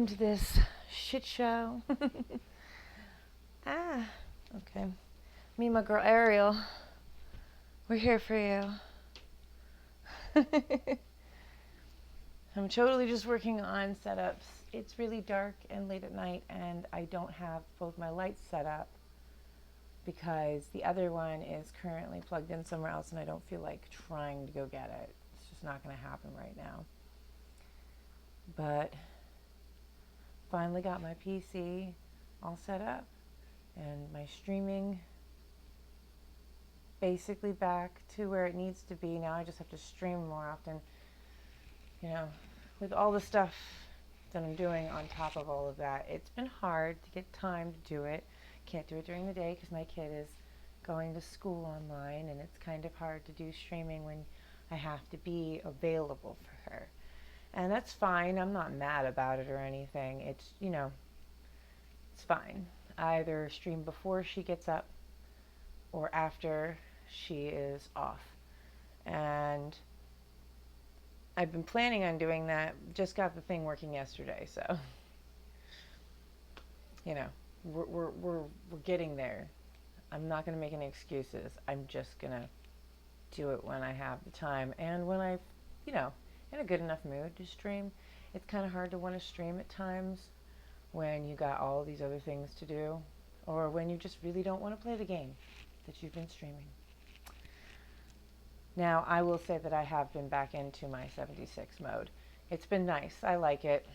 welcome to this shit show. Okay. Me and my girl Ariel, we're here for you. I'm totally just working on setups. It's really dark and late at night, and I don't have both my lights set up because the other one is currently plugged in somewhere else, and I don't feel like trying to go get it. It's just not going to happen right now. But finally got my PC all set up and my streaming basically back to where it needs to be. Now I just have to stream more often, with all the stuff that I'm doing on top of all of that. It's been hard to get time to do it. Can't do it during the day because my kid is going to school online, and it's kind of hard to do streaming when I have to be available for her. And that's fine. I'm not mad about it or anything. It's fine. I either stream before she gets up or after she is off. And I've been planning on doing that. Just got the thing working yesterday, so we're getting there. I'm not going to make any excuses. I'm just going to do it when I have the time and when I, in a good enough mood to stream. It's kind of hard to want to stream at times when you got all these other things to do, or when you just really don't want to play the game that you've been streaming. Now, I will say that I have been back into my 76 mode. It's been nice. I like it.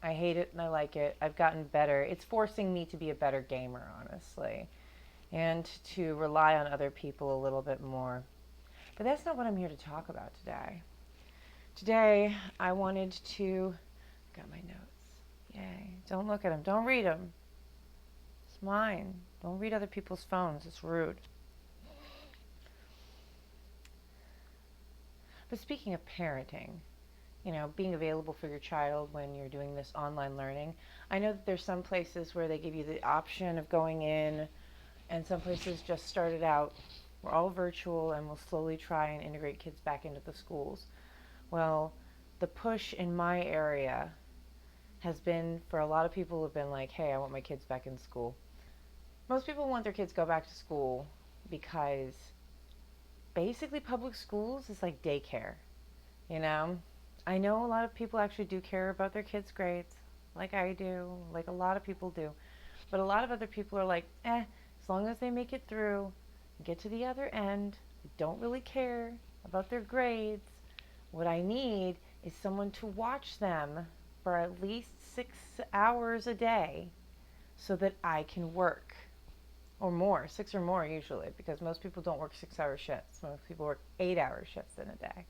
I hate it and I like it. I've gotten better. It's forcing me to be a better gamer, honestly, and to rely on other people a little bit more. But that's not what I'm here to talk about today. Today, I wanted to... Got my notes. Yay. Don't look at them. Don't read them. It's mine. Don't read other people's phones. It's rude. But speaking of parenting, being available for your child when you're doing this online learning, I know that there's some places where they give you the option of going in, and some places just started out, we're all virtual and we'll slowly try and integrate kids back into the schools. Well, the push in my area has been for a lot of people who have been like, hey, I want my kids back in school. Most people want their kids to go back to school because basically public schools is like daycare. I know a lot of people actually do care about their kids' grades, like I do, like a lot of people do. But a lot of other people are like, as long as they make it through, get to the other end, I don't really care about their grades. What I need is someone to watch them for at least 6 hours a day so that I can work. Or more, 6 or more usually, because most people don't work 6-hour shifts. Most people work 8-hour shifts in a day,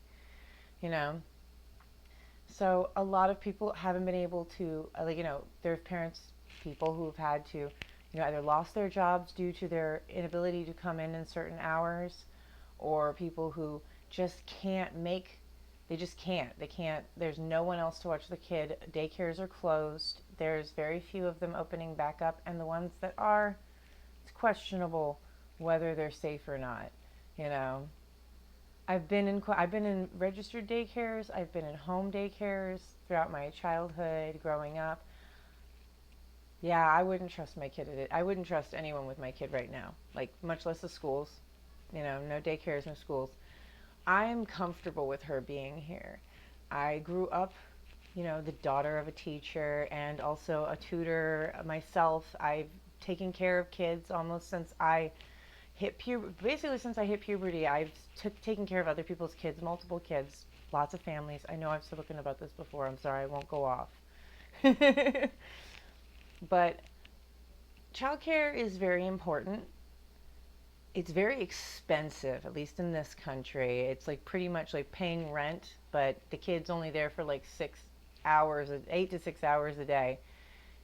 So a lot of people haven't been able to, their parents, people who have had to, either lost their jobs due to their inability to come in certain hours, or people who just can't make, they just can't. They can't, there's no one else to watch the kid. Daycares are closed. There's very few of them opening back up, and the ones that are, it's questionable whether they're safe or not. I've been in registered daycares. I've been in home daycares throughout my childhood, growing up. Yeah, I wouldn't trust my kid at it. I wouldn't trust anyone with my kid right now, like much less the schools. No daycares, no schools. I'm comfortable with her being here. I grew up, the daughter of a teacher and also a tutor myself. I've taken care of kids almost since I hit since I hit puberty. I've taken care of other people's kids, multiple kids, lots of families. I know I've spoken about this before. I'm sorry, I won't go off. But childcare is very important. It's very expensive, at least in this country. It's like pretty much like paying rent, but the kid's only there for like 8 to 6 hours a day.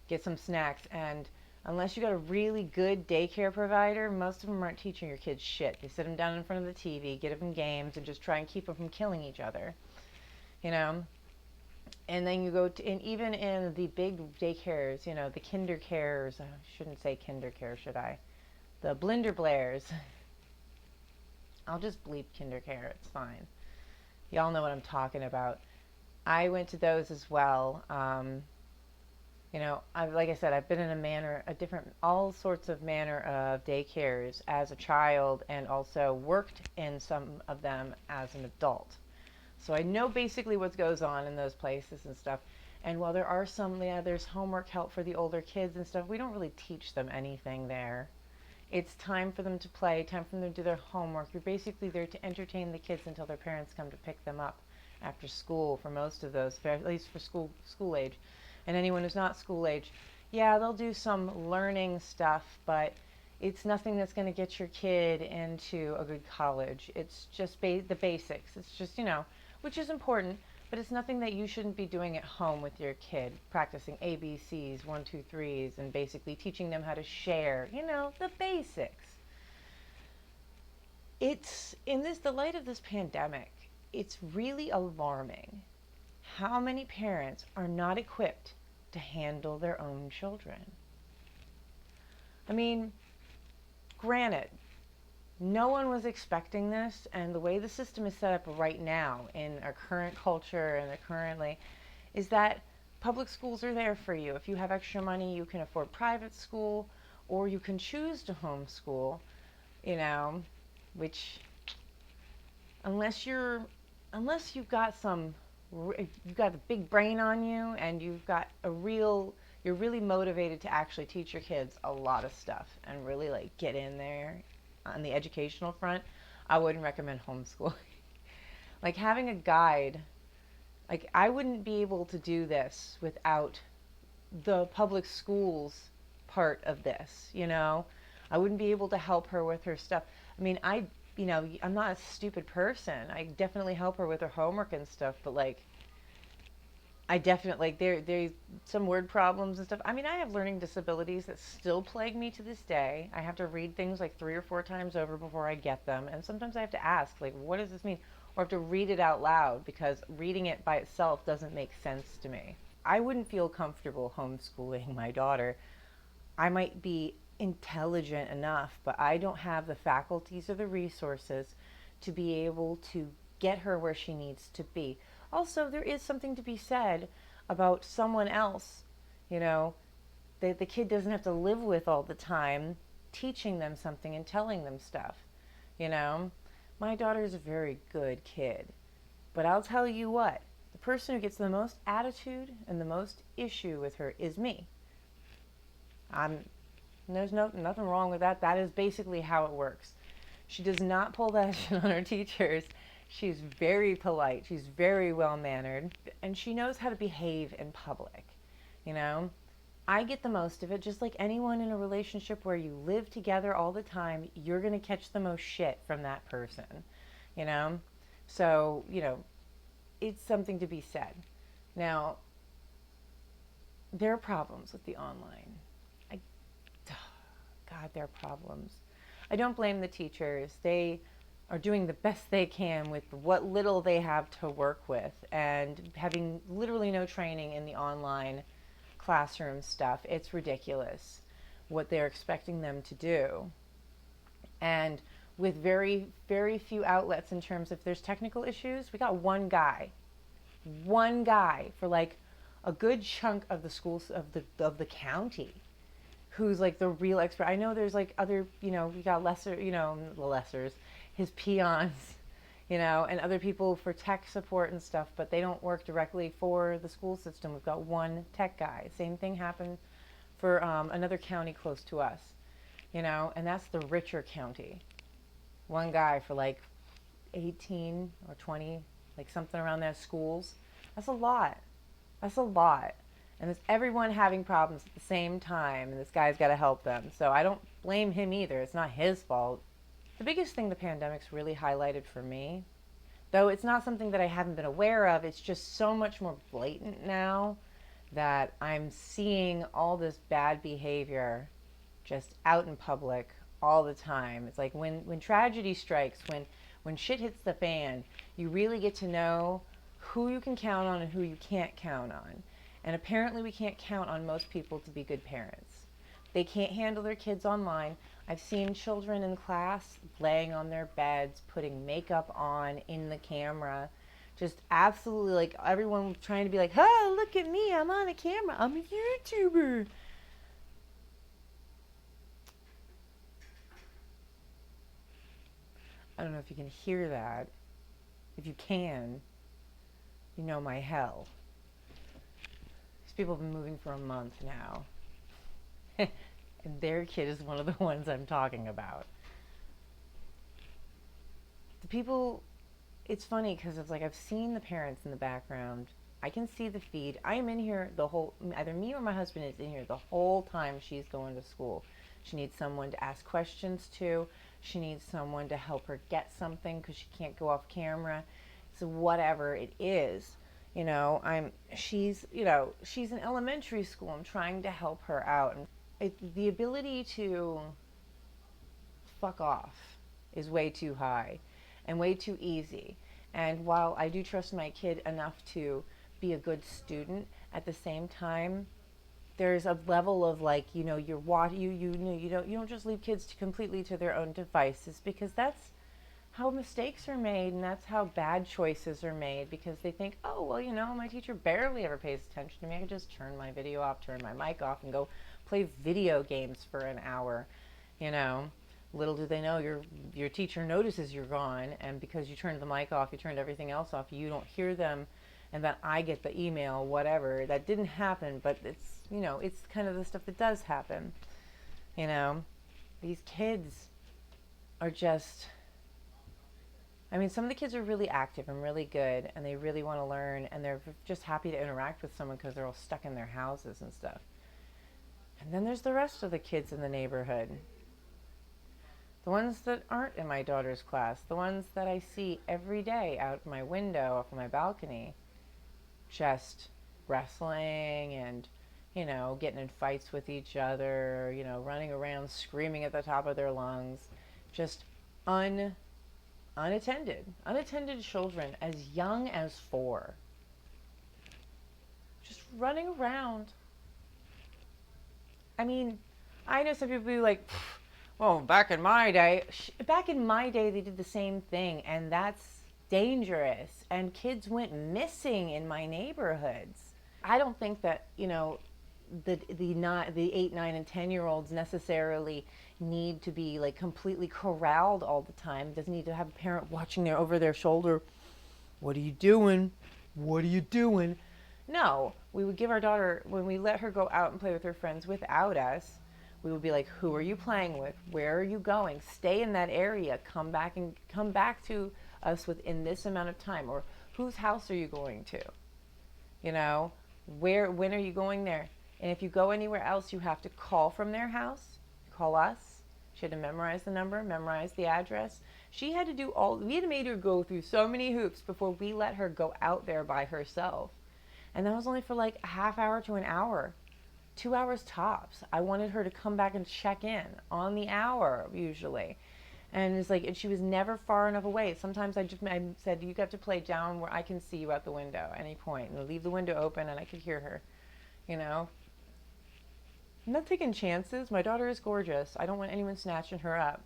Get some snacks, and unless you got a really good daycare provider, most of them aren't teaching your kids shit. They sit them down in front of the TV, get them games, and just try and keep them from killing each other. And then you go to, and even in the big daycares, the kinder cares, I shouldn't say kinder care, should I? The Blinder Blairs. I'll just bleep kinder care, it's fine. Y'all know what I'm talking about. I went to those as well. Like I said, I've been in all sorts of manner of daycares as a child, and also worked in some of them as an adult. So I know basically what goes on in those places and stuff. And while there are there's homework help for the older kids and stuff, we don't really teach them anything there. It's time for them to play, time for them to do their homework. You're basically there to entertain the kids until their parents come to pick them up after school for most of those, at least for school age. And anyone who's not school age, yeah, they'll do some learning stuff, but it's nothing that's going to get your kid into a good college. It's just the basics. It's just, which is important, but it's nothing that you shouldn't be doing at home with your kid, practicing ABCs, one, two, threes, and basically teaching them how to share, the basics. It's in the light of this pandemic, it's really alarming how many parents are not equipped to handle their own children. I mean, granted, no one was expecting this, and the way the system is set up right now in our current culture and currently is that public schools are there for you. If you have extra money, you can afford private school, or you can choose to homeschool, which unless you've got you've got a big brain on you, and you're really motivated to actually teach your kids a lot of stuff and really like get in there on the educational front, I wouldn't recommend homeschooling. Like having a guide, like I wouldn't be able to do this without the public schools part of this, I wouldn't be able to help her with her stuff. I mean, I'm not a stupid person. I definitely help her with her homework and stuff, but like I definitely like there's some word problems and stuff. I mean, I have learning disabilities that still plague me to this day. I have to read things like 3 or 4 times over before I get them, and sometimes I have to ask like, what does this mean? Or I have to read it out loud because reading it by itself doesn't make sense to me. I wouldn't feel comfortable homeschooling my daughter. I might be intelligent enough, but I don't have the faculties or the resources to be able to get her where she needs to be. Also, there is something to be said about someone else, that the kid doesn't have to live with all the time, teaching them something and telling them stuff. My daughter's a very good kid, but I'll tell you what, the person who gets the most attitude and the most issue with her is me. There's nothing wrong with that. That is basically how it works. She does not pull that shit on her teachers. She's very polite. She's very well-mannered. And she knows how to behave in public. I get the most of it. Just like anyone in a relationship where you live together all the time, you're going to catch the most shit from that person. So, it's something to be said. Now, there are problems with the online. God, there are problems. I don't blame the teachers. They are doing the best they can with what little they have to work with, and having literally no training in the online classroom stuff. It's ridiculous what they're expecting them to do. And with very, very few outlets in terms of if there's technical issues, we got one guy for like a good chunk of the schools of the county who's like the real expert. I know there's like other, we got the lessers, his peons, and other people for tech support and stuff, but they don't work directly for the school system. We've got one tech guy. Same thing happened for another county close to us, and that's the richer county. One guy for like 18 or 20, like something around there, schools. That's a lot. And there's everyone having problems at the same time, and this guy's got to help them. So I don't blame him either. It's not his fault. The biggest thing the pandemic's really highlighted for me, though it's not something that I haven't been aware of, it's just so much more blatant now that I'm seeing all this bad behavior just out in public all the time. It's like when tragedy strikes, when shit hits the fan, you really get to know who you can count on and who you can't count on. And apparently we can't count on most people to be good parents. They can't handle their kids online. I've seen children in class laying on their beds, putting makeup on in the camera, Just absolutely like everyone trying to be like, oh, look at me, I'm on a camera, I'm a YouTuber. I don't know if you can hear that. If you can, you know my hell. These people have been moving for a month now. And their kid is one of the ones I'm talking about. The people, it's funny because it's like I've seen the parents in the background. I can see the feed. I am in here the whole, either me or my husband is in here the whole time she's going to school. She needs someone to ask questions to. She needs someone to help her get something because she can't go off camera. So whatever it is, she's in elementary school. I'm trying to help her out. And the ability to fuck off is way too high and way too easy. And while I do trust my kid enough to be a good student, at the same time, there's a level of like, you don't just leave kids completely to their own devices, because that's how mistakes are made, and that's how bad choices are made, because they think, oh, well, my teacher barely ever pays attention to me. I can just turn my video off, turn my mic off, and go play video games for an hour. you know Little do they know your teacher notices you're gone, and because you turned the mic off, you turned everything else off, you don't hear them, and then I get the email, whatever. That didn't happen, but it's kind of the stuff that does happen. you know these kids are just, I mean, some of the kids are really active and really good, and they really want to learn, and they're just happy to interact with someone because they're all stuck in their houses and stuff. And then there's the rest of the kids in the neighborhood. The ones that aren't in my daughter's class, the ones that I see every day out my window, off my balcony, just wrestling and, getting in fights with each other, running around screaming at the top of their lungs, just unattended children as young as 4, just running around. I mean, I know some people be like, well, back in my day, they did the same thing, and that's dangerous. And kids went missing in my neighborhoods. I don't think that the 8, 9, and 10-year-olds necessarily need to be like completely corralled all the time. It doesn't need to have a parent watching over their shoulder. What are you doing? What are you doing? No, we would give our daughter, when we let her go out and play with her friends without us, we would be like, who are you playing with? Where are you going? Stay in that area. Come back to us within this amount of time. Or whose house are you going to? When are you going there? And if you go anywhere else, you have to call from their house. Call us. She had to memorize the number, memorize the address. We had made her go through so many hoops before we let her go out there by herself. And that was only for like a half hour to an hour. 2 hours tops. I wanted her to come back and check in on the hour usually. And it's like, and she was never far enough away. Sometimes I said, you got to play down where I can see you out the window at any point, and leave the window open and I could hear her. I'm not taking chances. My daughter is gorgeous. I don't want anyone snatching her up.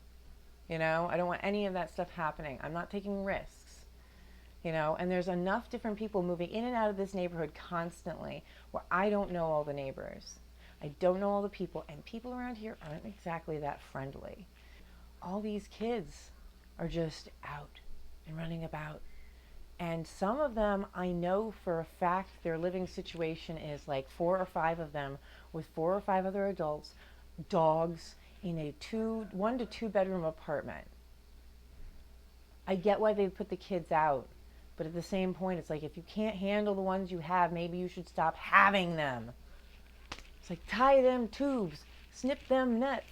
I don't want any of that stuff happening. I'm not taking risks. And there's enough different people moving in and out of this neighborhood constantly where I don't know all the neighbors. I don't know all the people, and people around here aren't exactly that friendly. All these kids are just out and running about. And some of them, I know for a fact their living situation is like 4 or 5 of them with 4 or 5 other adults, dogs, in a 1 to 2 bedroom apartment. I get why they put the kids out, but at the same point, it's like, if you can't handle the ones you have, maybe you should stop having them. It's like, tie them tubes, snip them nuts,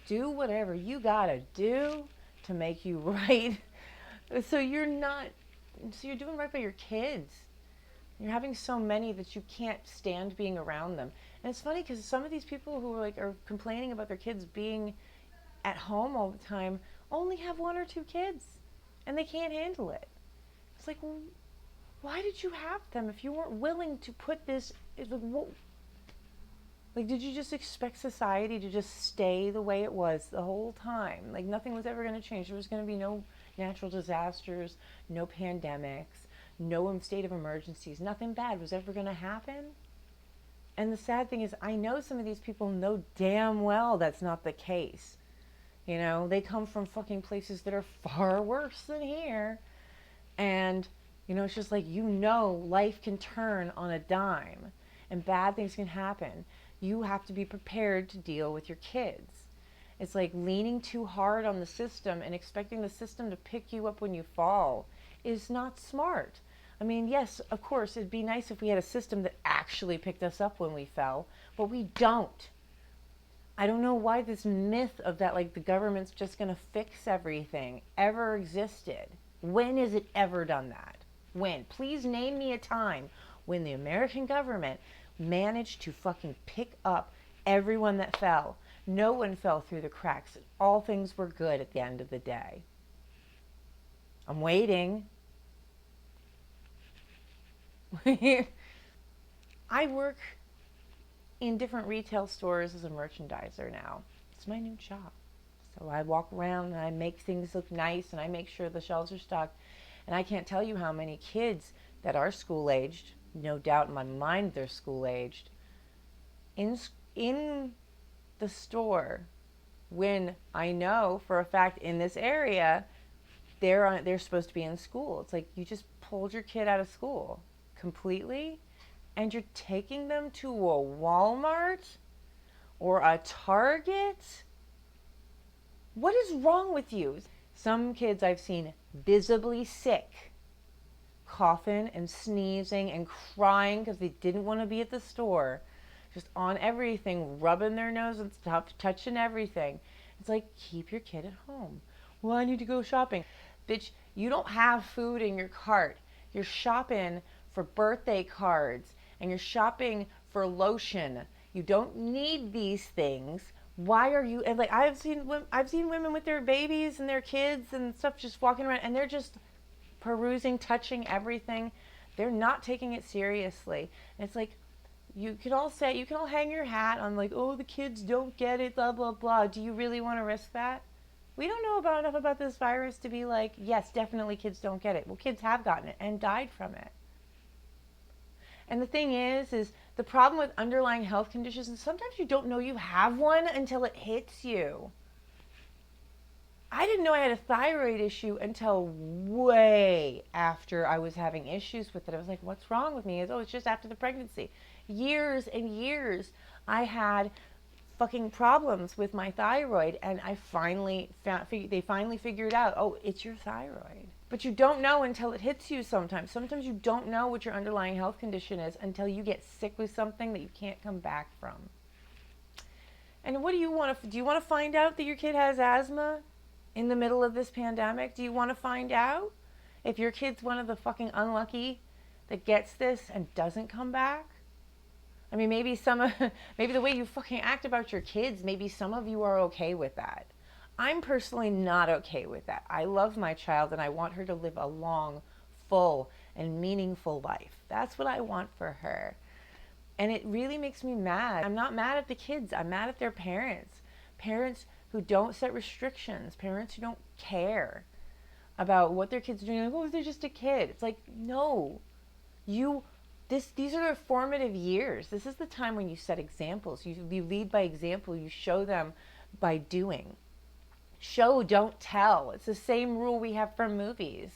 do whatever you gotta do to make you right. So you're doing right by your kids. You're having so many that you can't stand being around them. And it's funny because some of these people who are complaining about their kids being at home all the time only have 1 or 2 kids, and they can't handle it. It's like, well, why did you have them if you weren't willing to put this? Like, did you just expect society to just stay the way it was the whole time? Like, nothing was ever going to change. There was going to be no natural disasters, no pandemics, no state of emergencies. Nothing bad was ever going to happen. And the sad thing is, I know some of these people know damn well that's not the case. You know, they come from fucking places that are far worse than here. And, you know, it's just like, you know, life can turn on a dime and bad things can happen. You have to be prepared to deal with your kids. It's like leaning too hard on the system and expecting the system to pick you up when you fall is not smart. I mean, yes, of course, it'd be nice if we had a system that actually picked us up when we fell, but we don't. I don't know why this myth of that, like, the government's just going to fix everything ever existed. When has it ever done that? When? Please name me a time when the American government managed to fucking pick up everyone that fell. No one fell through the cracks. All things were good at the end of the day. I'm waiting. I work in different retail stores as a merchandiser now. It's my new job. So I walk around and I make things look nice and I make sure the shelves are stocked. And I can't tell you how many kids that are school aged, no doubt in my mind they're school aged, in the store when I know for a fact in this area they're supposed to be in school. It's like you just pulled your kid out of school completely and you're taking them to a Walmart or a Target? What is wrong with you? Some kids I've seen visibly sick, coughing and sneezing and crying because they didn't want to be at the store, just on everything, rubbing their nose and stuff, touching everything. It's like, keep your kid at home. Well, I need to go shopping. Bitch, you don't have food in your cart. You're shopping for birthday cards and you're shopping for lotion. You don't need these things. Why are you? And like I've seen women with their babies and their kids and stuff just walking around and they're just perusing, touching everything. They're not taking it seriously. And it's like, you can all hang your hat on like, oh, the kids don't get it, blah, blah, blah. Do you really want to risk that? We don't know enough about this virus to be like, yes, definitely kids don't get it. Well, kids have gotten it and died from it. And the thing is the problem with underlying health conditions is sometimes you don't know you have one until it hits you. I didn't know I had a thyroid issue until way after I was having issues with it. I was like, what's wrong with me? It's just after the pregnancy. Years and years I had fucking problems with my thyroid, and I finally they finally figured out, oh, it's your thyroid. But you don't know until it hits you sometimes. Sometimes you don't know what your underlying health condition is until you get sick with something that you can't come back from. And what do you want to, do you want to find out that your kid has asthma in the middle of this pandemic? Do you want to find out if your kid's one of the fucking unlucky that gets this and doesn't come back? I mean, maybe maybe the way you fucking act about your kids, maybe some of you are okay with that. I'm personally not okay with that. I love my child and I want her to live a long, full, and meaningful life. That's what I want for her. And it really makes me mad. I'm not mad at the kids. I'm mad at their parents. Parents who don't set restrictions. Parents who don't care about what their kids are doing. Like, oh, they're just a kid. It's like, no. These are their formative years. This is the time when you set examples. You lead by example. You show them by doing. Show, don't tell. It's the same rule we have from movies.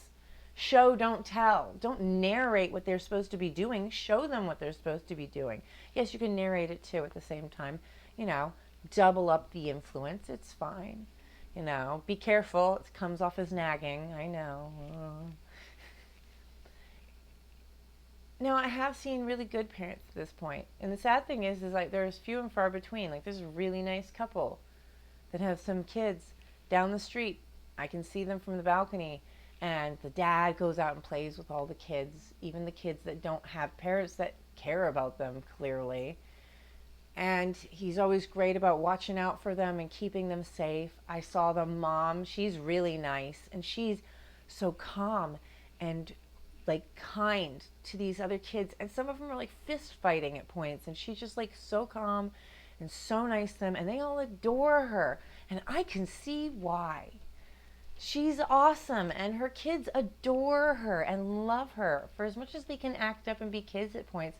Show, don't tell. Don't narrate what they're supposed to be doing. Show them what they're supposed to be doing. Yes, you can narrate it too at the same time. You know, double up the influence. It's fine. You know, be careful. It comes off as nagging. I know. Now, I have seen really good parents at this point. And the sad thing is like there's few and far between. Like there's a really nice couple that have some kids down the street. I can see them from the balcony. And the dad goes out and plays with all the kids, even the kids that don't have parents that care about them, clearly. And he's always great about watching out for them and keeping them safe. I saw the mom. She's really nice. And she's so calm and like kind to these other kids. And some of them are like fist fighting at points. And she's just like so calm and so nice to them. And they all adore her. And I can see why. She's awesome, and her kids adore her and love her. For as much as they can act up and be kids at points,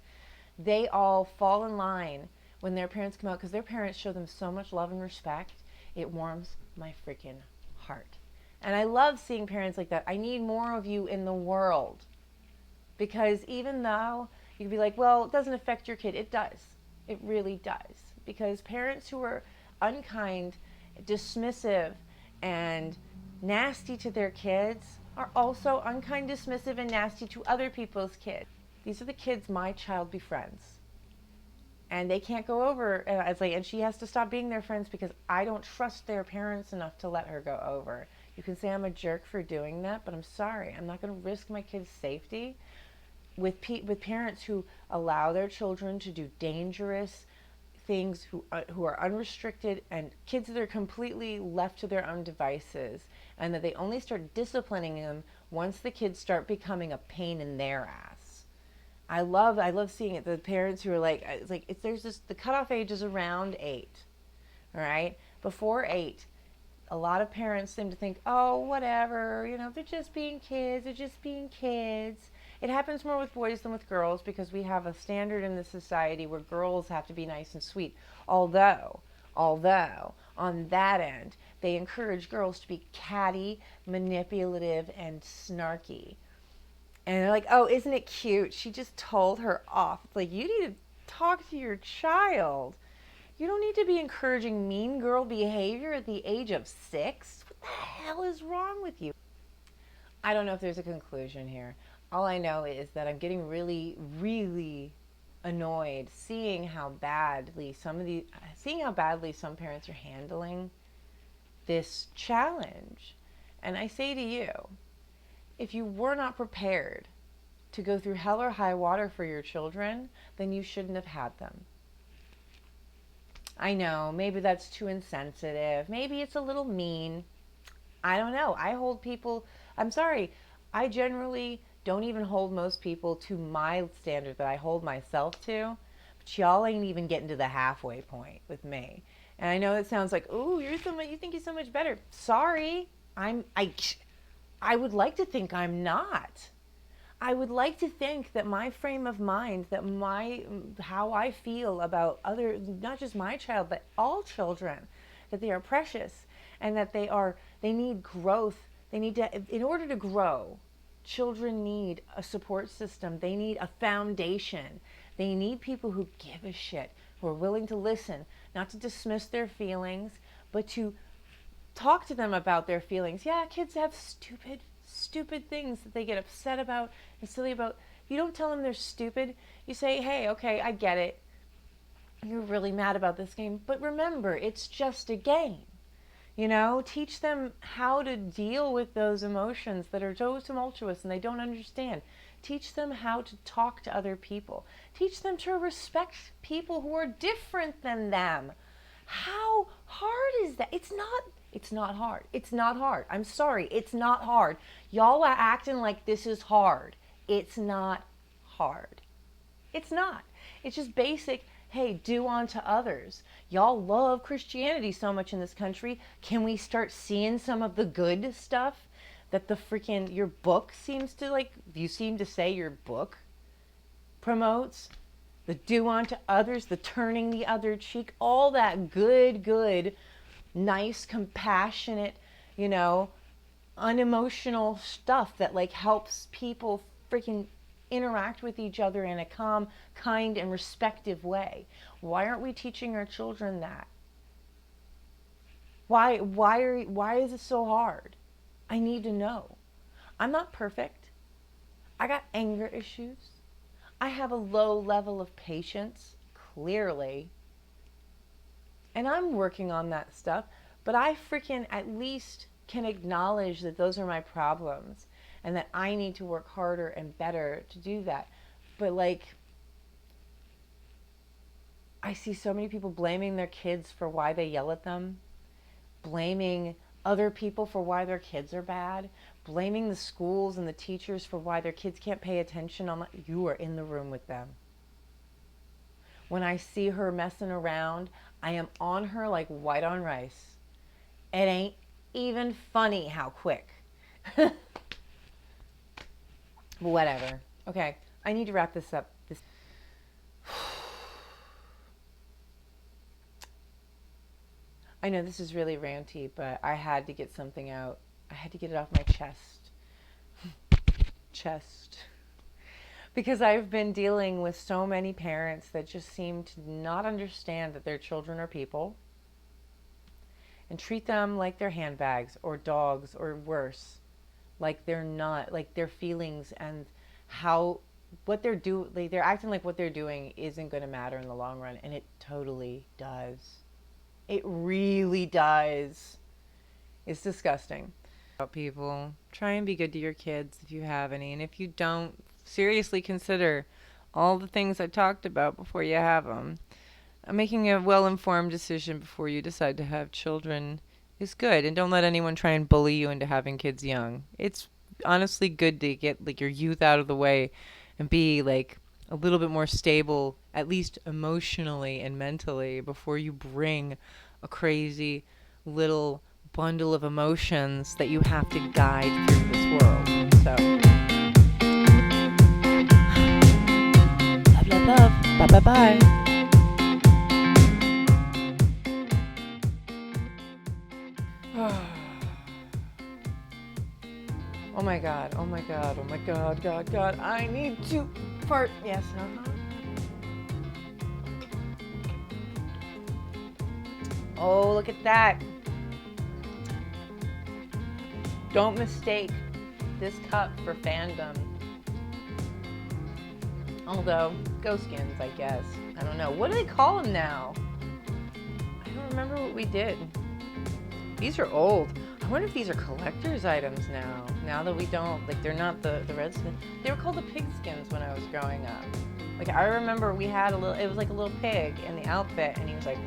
they all fall in line when their parents come out because their parents show them so much love and respect. It warms my freaking heart. And I love seeing parents like that. I need more of you in the world, because even though you can be like, well, it doesn't affect your kid, it does. It really does. Because parents who are unkind, dismissive, and nasty to their kids are also unkind, dismissive, and nasty to other people's kids. These are the kids my child befriends. And they can't go over, and she has to stop being their friends because I don't trust their parents enough to let her go over. You can say I'm a jerk for doing that, but I'm sorry. I'm not going to risk my kids' safety with parents who allow their children to do dangerous things, who are unrestricted, and kids that are completely left to their own devices, and that they only start disciplining them once the kids start becoming a pain in their ass. I love seeing it. The parents who are like, there's this, the cutoff age is around 8, all right? Before 8, a lot of parents seem to think, oh, whatever, they're just being kids, they're just being kids. It happens more with boys than with girls because we have a standard in the society where girls have to be nice and sweet. Although, on that end, they encourage girls to be catty, manipulative, and snarky. And they're like, oh, isn't it cute? She just told her off. It's like, you need to talk to your child. You don't need to be encouraging mean girl behavior at the age of 6. What the hell is wrong with you? I don't know if there's a conclusion here. All I know is that I'm getting really, really annoyed seeing how badly some parents are handling this challenge. And I say to you, if you were not prepared to go through hell or high water for your children, then you shouldn't have had them. I know, maybe that's too insensitive. Maybe it's a little mean. I don't know. I'm sorry, I generally don't even hold most people to my standard that I hold myself to. But y'all ain't even getting to the halfway point with me. And I know it sounds like, ooh, you think you're so much better. Sorry, I would like to think I'm not. I would like to think that my frame of mind, how I feel about not just my child, but all children, that they are precious and that they need growth. In order to grow, children need a support system. They need a foundation. They need people who give a shit, who are willing to listen, not to dismiss their feelings, but to talk to them about their feelings. Yeah, kids have stupid things that they get upset about and silly about. You don't tell them they're stupid. You say, hey, okay, I get it. You're really mad about this game, but remember, it's just a game. Teach them how to deal with those emotions that are so tumultuous and they don't understand. Teach them how to talk to other people. Teach them to respect people who are different than them. How hard is that? It's not hard. It's not hard. I'm sorry. It's not hard. Y'all are acting like this is hard. It's not hard. It's not. It's just basic, hey, do unto others. Y'all love Christianity so much in this country. Can we start seeing some of the good stuff that your book seems to, you seem to say your book promotes? The do unto others, the turning the other cheek, all that good, nice, compassionate, unemotional stuff that helps people freaking interact with each other in a calm, kind, and respectful way. Why aren't we teaching our children that? Why is it so hard? I need to know. I'm not perfect. I got anger issues. I have a low level of patience, clearly. And I'm working on that stuff, but I freaking at least can acknowledge that those are my problems and that I need to work harder and better to do that. But I see so many people blaming their kids for why they yell at them, blaming other people for why their kids are bad, blaming the schools and the teachers for why their kids can't pay attention. You are in the room with them. When I see her messing around, I am on her like white on rice. It ain't even funny how quick. Whatever. Okay, I need to wrap this up. I know this is really ranty, but I had to get something out. I had to get it off my chest. Because I've been dealing with so many parents that just seem to not understand that their children are people and treat them like they're handbags or dogs, or worse, like they're not, like their feelings and what they're doing, like they're acting like what they're doing isn't going to matter in the long run, and it totally does. It really does. It's disgusting. People, try and be good to your kids if you have any, and if you don't, seriously consider all the things I talked about before you have them. Making a well-informed decision before you decide to have children is good, and don't let anyone try and bully you into having kids young. It's honestly good to get like your youth out of the way and be like a little bit more stable, at least emotionally and mentally, before you bring a crazy little bundle of emotions that you have to guide through this world. So, love, love, love. Bye, bye, bye. Oh my God, oh my God, oh my God, God, I need to fart. Yes, Oh, look at that. Don't mistake this cup for fandom. Although, ghost skins, I guess. I don't know. What do they call them now? I don't remember what we did. These are old. I wonder if these are collector's items now. Now that we don't, like, they're not the red skin. They were called the pig skins when I was growing up. Like, I remember we had it was like a little pig in the outfit, and he was like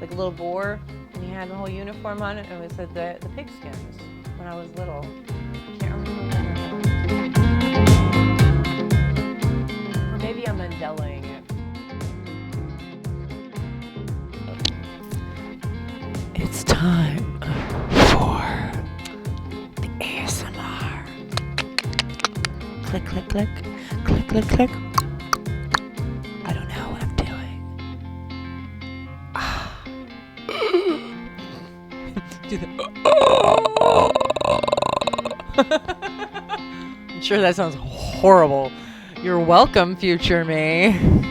a little boar, and he had the whole uniform on it, and it said the pig skins when I was little. I can't remember. Or maybe I'm Mandelaing it. It's time for the ASMR. Click, click, click, click, click, click. I don't know what I'm doing. Do the. I'm sure that sounds horrible. You're welcome, future me.